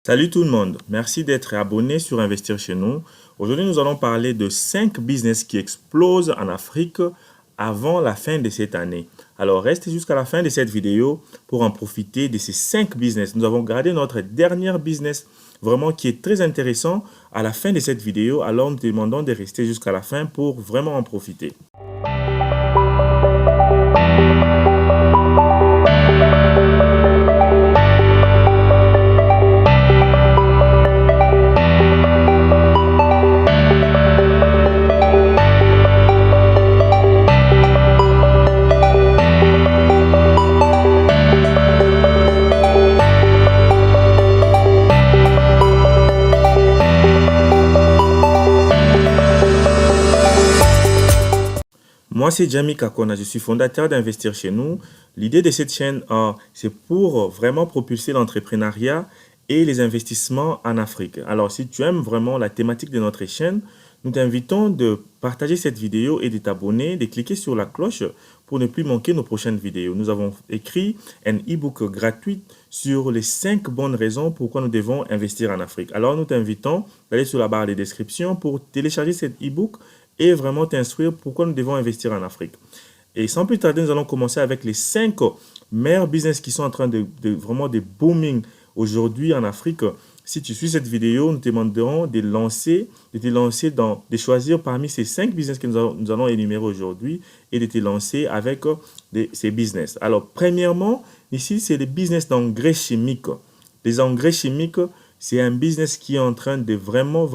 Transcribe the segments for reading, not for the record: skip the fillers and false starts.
Salut tout le monde, merci d'être abonné sur Investir chez nous. Aujourd'hui, nous allons parler de 5 business qui explosent en Afrique avant la fin de cette année. Alors, restez jusqu'à la fin de cette vidéo pour en profiter de ces 5 business. Nous avons gardé notre dernier business vraiment qui est très intéressant à la fin de cette vidéo. Alors, nous te demandons de rester jusqu'à la fin pour vraiment en profiter. Moi, c'est Jamie Kakona, je suis fondateur d'Investir chez nous. L'idée de cette chaîne, c'est pour vraiment propulser l'entrepreneuriat et les investissements en Afrique. Alors, si tu aimes vraiment la thématique de notre chaîne, nous t'invitons de partager cette vidéo et de t'abonner, de cliquer sur la cloche pour ne plus manquer nos prochaines vidéos. Nous avons écrit un e-book gratuit sur les 5 bonnes raisons pourquoi nous devons investir en Afrique. Alors, nous t'invitons d'aller sur la barre de description pour télécharger cet e-book et vraiment t'instruire pourquoi nous devons investir en Afrique. Et sans plus tarder, nous allons commencer avec les 5 meilleurs business qui sont en train de vraiment de booming aujourd'hui en Afrique. Si tu suis cette vidéo, nous te demanderons de te lancer de choisir parmi ces 5 business que nous allons énumérer aujourd'hui et de te lancer avec ces business. Alors, premièrement, ici, c'est les business d'engrais chimiques. Les engrais chimiques, c'est un business qui est en train de vraiment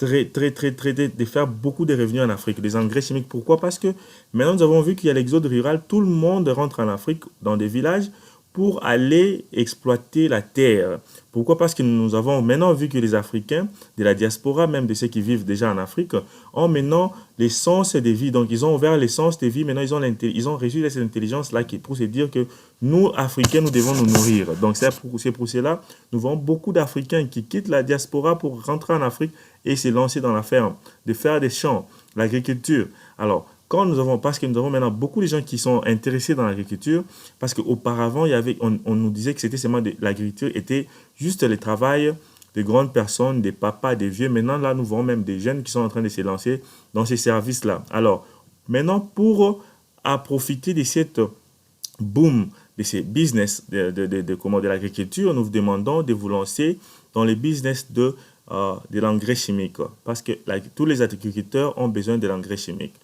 de faire beaucoup de revenus en Afrique, des engrais chimiques. Pourquoi? Parce que maintenant, nous avons vu qu'il y a l'exode rural. Tout le monde rentre en Afrique, dans des villages, pour aller exploiter la terre. Pourquoi? Parce que nous avons maintenant vu que les Africains, de la diaspora, même de ceux qui vivent déjà en Afrique, ont maintenant l'essence de vie. Donc, ils ont ouvert l'essence de vie. Maintenant, ils ont reçu cette intelligence-là qui est pour se dire que nous, Africains, nous devons nous nourrir. Donc, c'est pour cela, nous voyons beaucoup d'Africains qui quittent la diaspora pour rentrer en Afrique et se lancer dans la ferme, de faire des champs, l'agriculture. Alors, parce que nous avons maintenant beaucoup de gens qui sont intéressés dans l'agriculture, parce qu'auparavant, on nous disait que c'était seulement l'agriculture était juste le travail de grandes personnes, des papas, des vieux. Maintenant, là, nous voyons même des jeunes qui sont en train de se lancer dans ces services-là. Alors, maintenant, pour profiter de cette boom, de ces business de l'agriculture, nous vous demandons de vous lancer dans les business de l'engrais chimique, parce que tous les agriculteurs ont besoin de l'engrais chimique.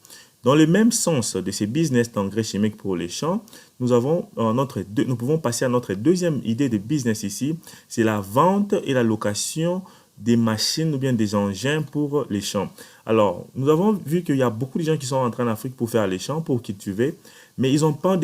Dans le même sens de ces business d'engrais chimiques pour les champs, nous pouvons passer à notre deuxième idée de business ici, c'est la vente et la location des machines ou bien des engins pour les champs. Alors, nous avons vu qu'il y a beaucoup de gens qui sont rentrés en Afrique pour faire les champs, pour cultiver, mais ils n'ont pas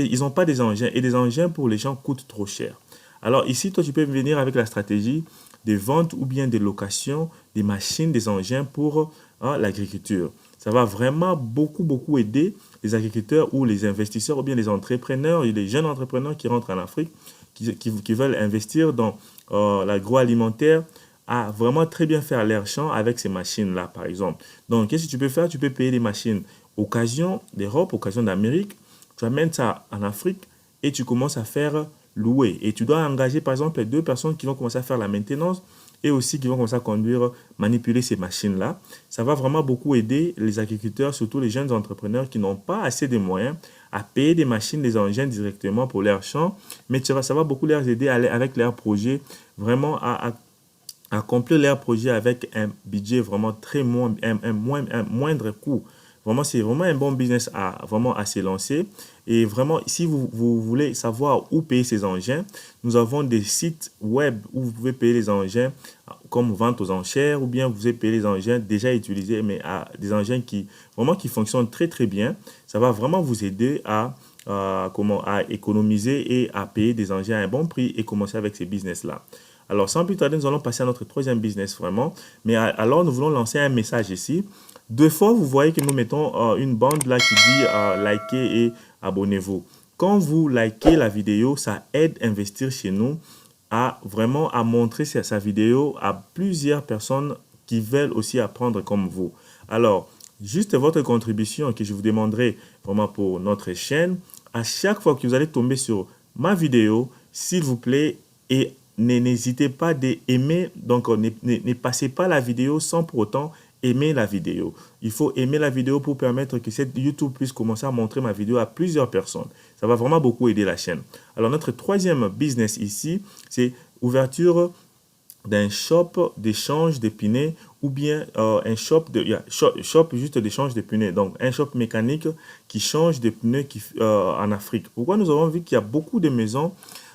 des engins, et des engins pour les champs coûtent trop cher. Alors ici, toi, tu peux venir avec la stratégie de vente ou bien de location des machines, des engins pour l'agriculture. Ça va vraiment beaucoup aider les agriculteurs ou les investisseurs ou bien les entrepreneurs et les jeunes entrepreneurs qui rentrent en Afrique, qui veulent investir dans l'agroalimentaire, à vraiment très bien faire leur champ avec ces machines-là, par exemple. Donc, qu'est-ce que tu peux faire? Tu peux payer des machines occasion d'Europe, occasion d'Amérique. Tu amènes ça en Afrique et tu commences à faire louer. Et tu dois engager, par exemple, 2 personnes qui vont commencer à faire la maintenance et aussi qui vont commencer à manipuler ces machines-là. Ça va vraiment beaucoup aider les agriculteurs, surtout les jeunes entrepreneurs qui n'ont pas assez de moyens à payer des machines, des engins directement pour leur champ, mais ça va beaucoup les aider avec leurs projets, vraiment à accomplir leur projet avec un budget vraiment un moindre coût. Vraiment, c'est vraiment un bon business à se lancer. Et vraiment, si vous voulez savoir où payer ces engins, nous avons des sites web où vous pouvez payer les engins comme vente aux enchères, ou bien vous pouvez payer les engins déjà utilisés, mais des engins qui fonctionnent très bien. Ça va vraiment vous aider à économiser et à payer des engins à un bon prix et commencer avec ces business-là. Alors, sans plus tarder, nous allons passer à notre troisième business vraiment. Mais alors, nous voulons lancer un message ici. 2 fois, vous voyez que nous mettons une bande là qui dit likez et abonnez-vous. Quand vous likez la vidéo, ça aide Investir chez nous à vraiment montrer sa vidéo à plusieurs personnes qui veulent aussi apprendre comme vous. Alors, juste votre contribution que je vous demanderai vraiment pour notre chaîne. À chaque fois que vous allez tomber sur ma vidéo, s'il vous plaît, et n'hésitez pas d'aimer, donc ne passez pas la vidéo sans pour autant aimer la vidéo. Il faut aimer la vidéo pour permettre que cette YouTube puisse commencer à montrer ma vidéo à plusieurs personnes. Ça va vraiment beaucoup aider la chaîne. Alors, notre troisième business ici, c'est ouverture d'un shop d'échange de pneus ou bien un shop juste d'échange de pneus. Donc, un shop mécanique qui change de pneus en Afrique. Pourquoi nous avons vu qu'il y a beaucoup de maisons,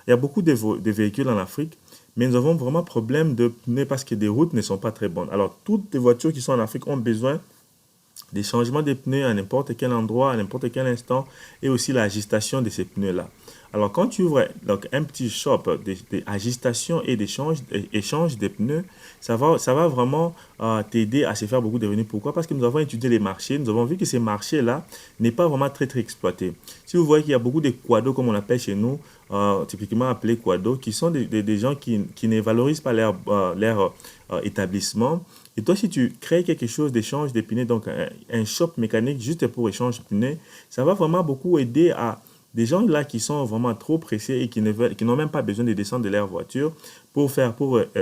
il y a beaucoup de véhicules en Afrique, mais nous avons vraiment problème de pneus parce que les routes ne sont pas très bonnes. Alors, toutes les voitures qui sont en Afrique ont besoin des changements de pneus à n'importe quel endroit, à n'importe quel instant, et aussi l'ajustation de ces pneus-là. Alors, quand tu ouvres donc, un petit shop d'ajustation et d'échange des pneus, ça va vraiment t'aider à se faire beaucoup de revenus. Pourquoi? Parce que nous avons étudié les marchés, nous avons vu que ces marchés-là n'est pas vraiment très exploités. Si vous voyez qu'il y a beaucoup de quados, comme on appelle chez nous, typiquement appelés quados, qui sont des gens qui ne valorisent pas leur établissement. Et toi, si tu crées quelque chose d'échange de pneus, donc un shop mécanique juste pour échange de pneus, ça va vraiment beaucoup aider à des gens là qui sont vraiment trop pressés et qui n'ont même pas besoin de descendre de leur voiture pour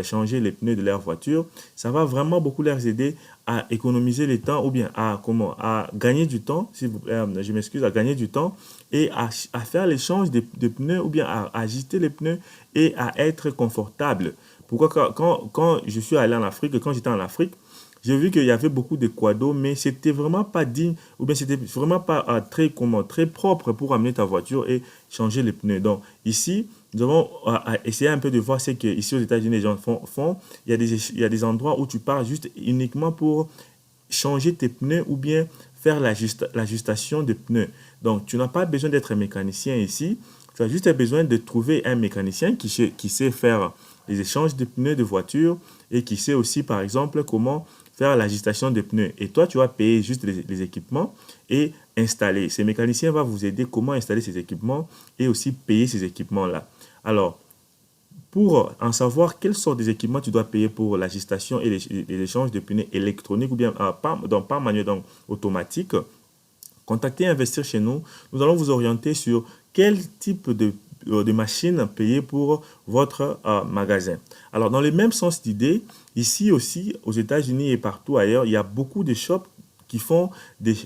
changer les pneus de leur voiture. Ça va vraiment beaucoup leur aider à économiser le temps ou bien à gagner du temps, je m'excuse, à gagner du temps et à faire l'échange de pneus ou bien à ajuster les pneus et à être confortable. Pourquoi quand je suis allé en Afrique, quand j'étais en Afrique, j'ai vu qu'il y avait beaucoup de quados, mais c'était vraiment pas digne, ou bien c'était vraiment pas très propre pour amener ta voiture et changer les pneus. Donc ici, nous avons essayé un peu de voir ce que ici aux États-Unis les gens font. Il y a des endroits où tu pars juste uniquement pour changer tes pneus ou bien faire l'ajustation de pneus. Donc tu n'as pas besoin d'être mécanicien ici. Tu as juste besoin de trouver un mécanicien qui sait faire les échanges de pneus de voiture et qui sait aussi, par exemple, comment faire l'ajustation des pneus. Et toi, tu vas payer juste les équipements et installer. Ces mécaniciens vont vous aider comment installer ces équipements et aussi payer ces équipements-là. Alors, pour en savoir quels sont des équipements tu dois payer pour l'ajustation et l'échange de pneus électroniques ou bien pas manuel, donc automatique, contactez Investir chez nous. Nous allons vous orienter sur quel type de machine payer pour votre magasin. Alors, dans le même sens d'idée, ici aussi, aux États-Unis et partout ailleurs, il y a beaucoup de shops qui font des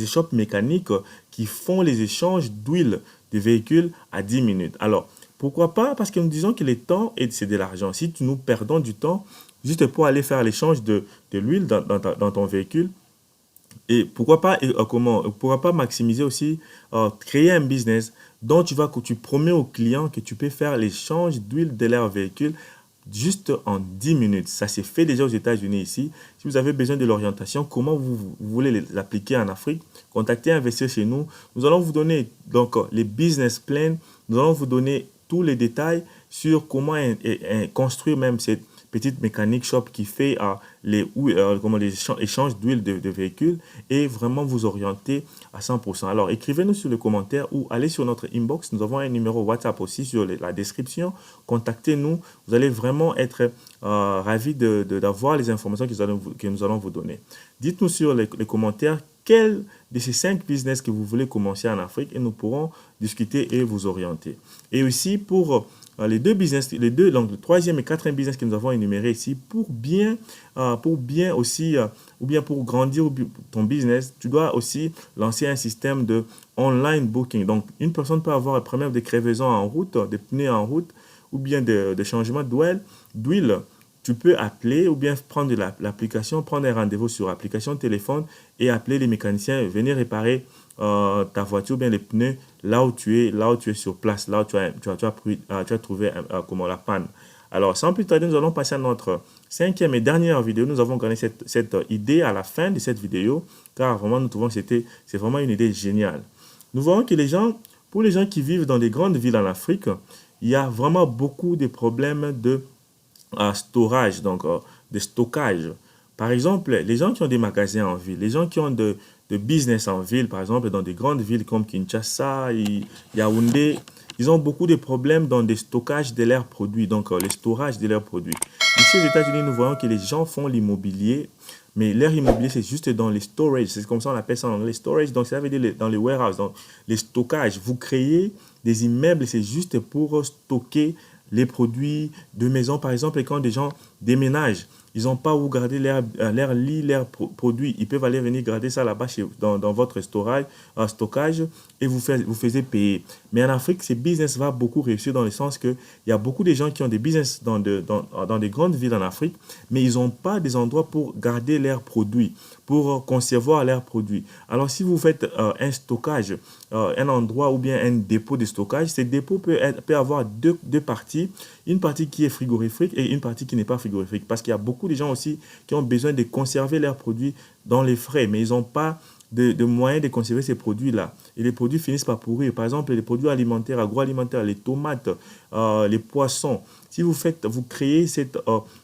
shops mécaniques qui font les échanges d'huile de véhicules à 10 minutes. Alors, pourquoi pas? Parce que nous disons que le temps, c'est de l'argent. Si nous perdons du temps juste pour aller faire l'échange de l'huile dans ton véhicule, et pourquoi pas maximiser aussi, créer un business dont tu promets aux clients que tu peux faire l'échange d'huile de leur véhicule juste en 10 minutes. Ça s'est fait déjà aux États-Unis ici. Si vous avez besoin de l'orientation, comment vous voulez l'appliquer en Afrique, contactez Investir chez nous. Nous allons vous donner donc les business plans. Nous allons vous donner tous les détails sur comment construire même cette petite mécanique shop qui fait les échanges d'huile de véhicules et vraiment vous orienter à 100%. Alors, écrivez-nous sur les commentaires ou allez sur notre inbox. Nous avons un numéro WhatsApp aussi sur la description. Contactez-nous. Vous allez vraiment être ravis d'avoir les informations que nous allons vous donner. Dites-nous sur les commentaires quel de ces 5 business que vous voulez commencer en Afrique et nous pourrons discuter et vous orienter. Et aussi pour les deux business, donc le troisième et quatrième business que nous avons énuméré ici, pour bien aussi, ou bien pour grandir ton business, tu dois aussi lancer un système de online booking. Donc, une personne peut avoir un problème de crevaison en route, des pneus en route, ou bien de changement d'huile. Tu peux appeler ou bien prendre l'application, prendre un rendez-vous sur l'application téléphone et appeler les mécaniciens, venir réparer ta voiture, bien les pneus, là où tu es sur place, là où tu as trouvé la panne. Alors, sans plus tarder, nous allons passer à notre cinquième et dernière vidéo. Nous avons gagné cette idée à la fin de cette vidéo, car vraiment, nous trouvons que c'est vraiment une idée géniale. Nous voyons que pour les gens qui vivent dans des grandes villes en Afrique, il y a vraiment beaucoup de problèmes de storage, donc de stockage. Par exemple, les gens qui ont des magasins en ville, les gens qui ont de business en ville, par exemple, dans des grandes villes comme Kinshasa, Yaoundé, ils ont beaucoup de problèmes dans le stockage de leurs produits, donc les storages de leurs produits. Ici aux États-Unis, nous voyons que les gens font l'immobilier, mais leur immobilier, c'est juste dans les storage. C'est comme ça on appelle ça en anglais, storage. Donc, ça veut dire dans les warehouses, donc les stockages. Vous créez des immeubles, c'est juste pour stocker les produits de maison, par exemple, et quand des gens déménagent, ils n'ont pas où garder leur lit, leurs produits. Ils peuvent aller venir garder ça là-bas dans votre stockage et vous faisiez payer. Mais en Afrique, ce business va beaucoup réussir dans le sens que il y a beaucoup de gens qui ont des business dans des grandes villes en Afrique, mais ils n'ont pas des endroits pour garder leurs produits, pour conserver leurs produits. Alors, si vous faites un stockage, un endroit ou bien un dépôt de stockage, ce dépôt peut avoir deux parties. Une partie qui est frigorifique et une partie qui n'est pas frigorifique. Parce qu'il y a beaucoup de gens aussi qui ont besoin de conserver leurs produits dans les frais, mais ils n'ont pas de moyens de conserver ces produits-là. Et les produits finissent par pourrir. Par exemple, les produits alimentaires, agroalimentaires, les tomates, les poissons. Si vous créez cet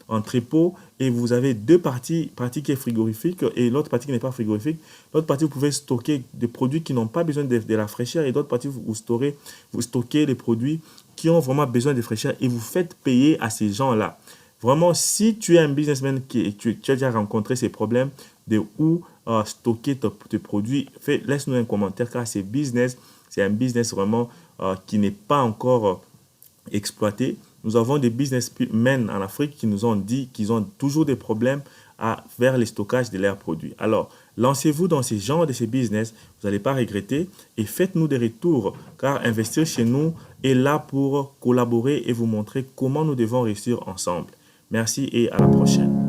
entrepôt et vous avez deux partie qui est frigorifique et l'autre partie qui n'est pas frigorifique, l'autre partie, vous pouvez stocker des produits qui n'ont pas besoin de la fraîcheur et l'autre partie, vous stockez les produits qui ont vraiment besoin de fraîcheur et vous faites payer à ces gens-là. Vraiment, si tu es un businessman tu as déjà rencontré ces problèmes de où stocker tes produits, laisse-nous un commentaire car c'est un business vraiment qui n'est pas encore exploité. Nous avons des businessmen en Afrique qui nous ont dit qu'ils ont toujours des problèmes vers le stockage de leurs produits. Alors, lancez-vous dans ces genres de ces business, vous n'allez pas regretter et faites-nous des retours car investir chez nous est là pour collaborer et vous montrer comment nous devons réussir ensemble. Merci et à la prochaine.